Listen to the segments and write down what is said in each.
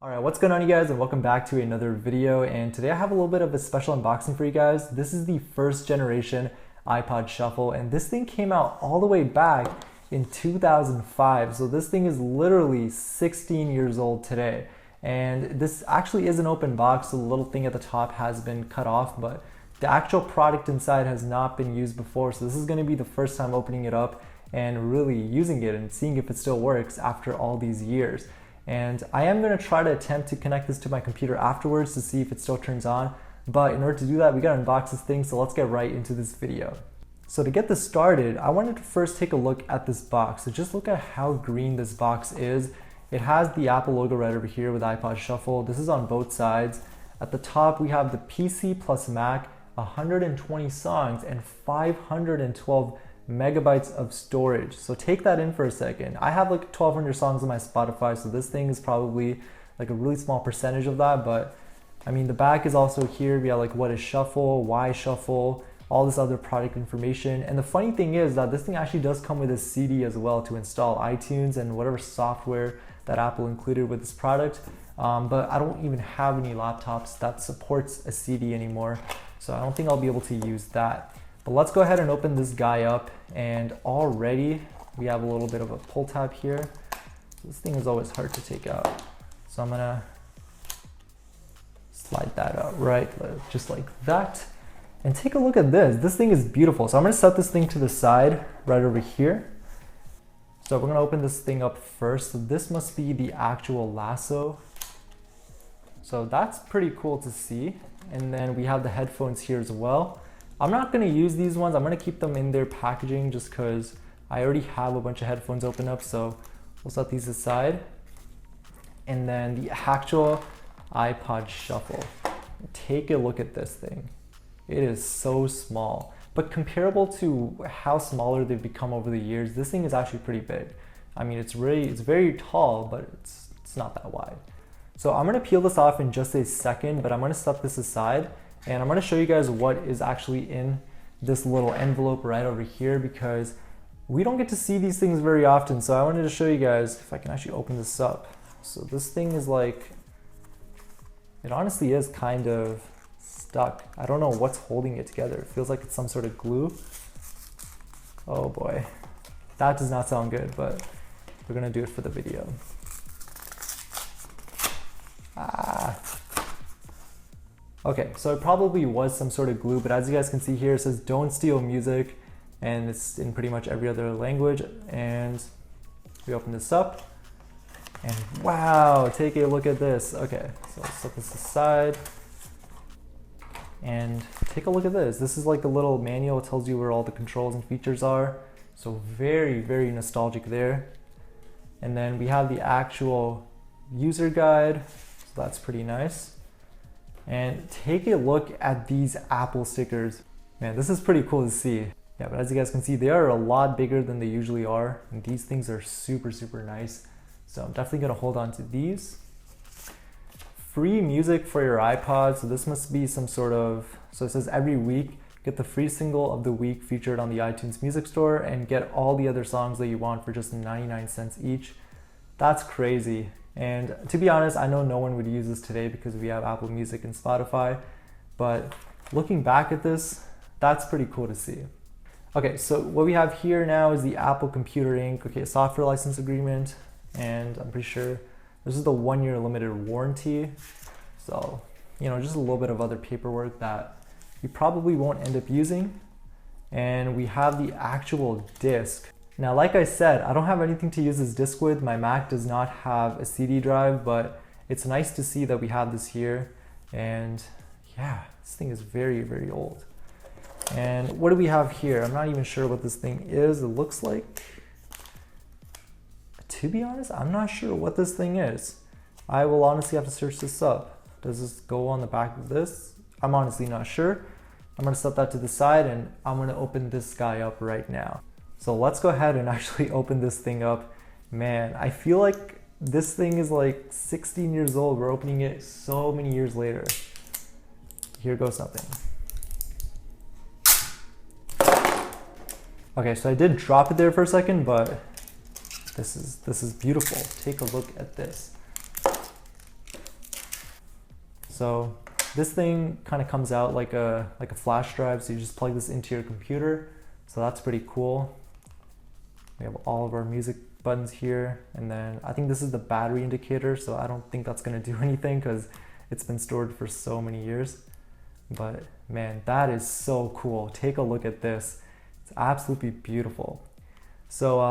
Alright, what's going on you guys, and welcome back to another video. And today I have a little bit of a special unboxing for you guys. This is the first generation iPod Shuffle, and this thing came out all the way back in 2005. So this thing is literally 16 years old today. And this actually is an open box, so the little thing at the top has been cut off, but the actual product inside has not been used before. So this is going to be the first time opening it up and really using it and seeing if it still works after all these years. And I am going to try to attempt to connect this to my computer afterwards to see if it still turns on. But in order to do that, we got to unbox this thing, so let's get right into this video. So to get this started, I wanted to first take a look at this box. So just look at how green this box is. It has the Apple logo right over here with iPod Shuffle. This is on both sides. At the top, we have the PC plus Mac, 120 songs, and 512 megabytes of storage. So take that in for a second. I have like 1,200 songs on my Spotify, so this thing is probably like a really small percentage of that. But I mean, the back is also here. We have like what is Shuffle, why Shuffle, all this other product information. And the funny thing is that this thing actually does come with a CD as well to install iTunes and whatever software that Apple included with this product. But I don't even have any laptops that supports a CD anymore, so I don't think I'll be able to use that. But let's go ahead and open this guy up, and already we have a little bit of a pull tab here. This thing is always hard to take out, so I'm gonna slide that out right just like that. And take a look at this. This thing is beautiful. So I'm gonna set this thing to the side right over here. So we're gonna open this thing up first. So this must be the actual lasso. So that's pretty cool to see. And then we have the headphones here as well. I'm not gonna use these ones. I'm gonna keep them in their packaging just because I already have a bunch of headphones open up. So we'll set these aside. And then the actual iPod Shuffle. Take a look at this thing. It is so small, but comparable to how smaller they've become over the years, this thing is actually pretty big. I mean, it's very tall, but it's not that wide. So I'm gonna peel this off in just a second, but I'm gonna set this aside. And I'm going to show you guys what is actually in this little envelope right over here, because we don't get to see these things very often. So I wanted to show you guys if I can actually open this up. So this thing is like, it honestly is kind of stuck. I don't know what's holding it together. It feels like it's some sort of glue. Oh boy, that does not sound good, but we're going to do it for the video. Okay, so it probably was some sort of glue, but as you guys can see here, it says don't steal music, and it's in pretty much every other language. And we open this up, and wow, take a look at this. Okay, so let's set this aside, and take a look at this. This is like the little manual. It tells you where all the controls and features are. So very nostalgic there. And then we have the actual user guide, so that's pretty nice. And take a look at these Apple stickers. Man, this is pretty cool to see. Yeah, but as you guys can see, they are a lot bigger than they usually are. And these things are super nice. So I'm definitely gonna hold on to these. Free music for your iPod. So this must be some sort of, so it says every week, get the free single of the week featured on the iTunes Music Store and get all the other songs that you want for just 99 cents each. That's crazy. And to be honest, I know no one would use this today because we have Apple Music and Spotify, but looking back at this, that's pretty cool to see. Okay, so what we have here now is the Apple Computer Inc. Okay, software license agreement, and I'm pretty sure this is the 1-year limited warranty. So, you know, just a little bit of other paperwork that you probably won't end up using. And we have the actual disc. Now, like I said, I don't have anything to use this disc with. My Mac does not have a CD drive, but it's nice to see that we have this here. And yeah, this thing is very old. And what do we have here? I'm not even sure what this thing is. It looks like, to be honest, I'm not sure what this thing is. I will honestly have to search this up. Does this go on the back of this? I'm honestly not sure. I'm gonna set that to the side, and I'm gonna open this guy up right now. So let's go ahead and actually open this thing up. Man, I feel like this thing is like 16 years old. We're opening it so many years later. Here goes nothing. Okay, so I did drop it there for a second, but this is beautiful. Take a look at this. So this thing kind of comes out like a flash drive, so you just plug this into your computer. So that's pretty cool. We have all of our music buttons here, and then I think this is the battery indicator, so I don't think that's going to do anything because it's been stored for so many years. But man, that is so cool. Take a look at this. It's absolutely beautiful. So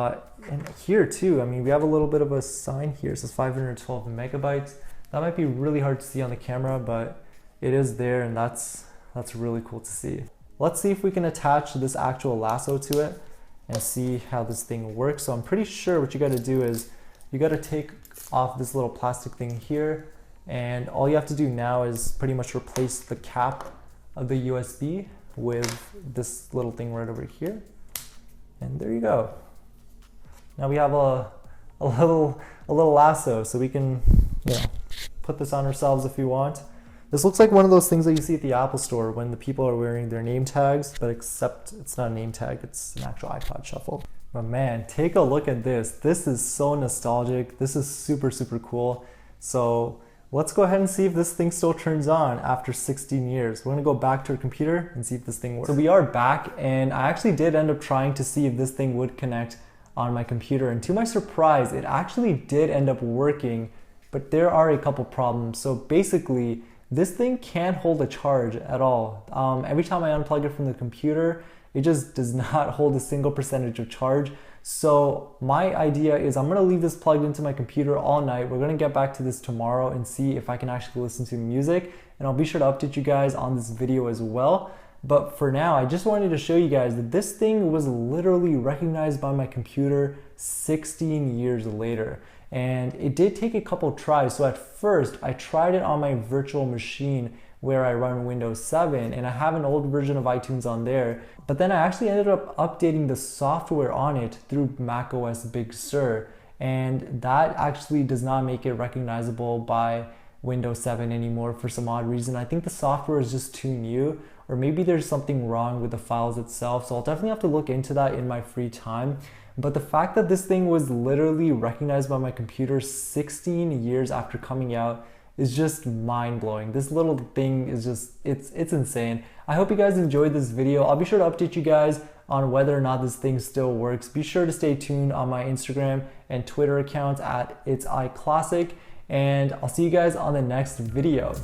and here too, I mean, we have a little bit of a sign here. It says 512 megabytes. That might be really hard to see on the camera, but it is there, and that's really cool to see. Let's see if we can attach this actual lasso to it and see how this thing works. So I'm pretty sure what you got to do is you got to take off this little plastic thing here, and all you have to do now is pretty much replace the cap of the USB with this little thing right over here. And there you go. Now we have a little lasso, so we can, you know, put this on ourselves if we want. This looks like one of those things that you see at the Apple store when the people are wearing their name tags, but except it's not a name tag, it's an actual iPod shuffle. But man, take a look at this. This is so nostalgic. This is super, super cool. So let's go ahead and see if this thing still turns on after 16 years. We're gonna go back to our computer and see if this thing works. So we are back, and I actually did end up trying to see if this thing would connect on my computer, and to my surprise, it actually did end up working, but there are a couple problems. So basically, this thing can't hold a charge at all. Every time I unplug it from the computer, it just does not hold a single percentage of charge. So my idea is I'm gonna leave this plugged into my computer all night. We're gonna get back to this tomorrow and see if I can actually listen to music, and I'll be sure to update you guys on this video as well. But for now, I just wanted to show you guys that this thing was literally recognized by my computer 16 years later. And it did take a couple tries. So at first, I tried it on my virtual machine where I run Windows 7, and I have an old version of iTunes on there. But then I actually ended up updating the software on it through macOS Big Sur. And that actually does not make it recognizable by Windows 7 anymore for some odd reason. I think the software is just too new, or maybe there's something wrong with the files itself. So I'll definitely have to look into that in my free time. But the fact that this thing was literally recognized by my computer 16 years after coming out is just mind-blowing. This little thing is just, it's insane. I hope you guys enjoyed this video. I'll be sure to update you guys on whether or not this thing still works. Be sure to stay tuned on my Instagram and Twitter accounts at itsiclassic, and I'll see you guys on the next video.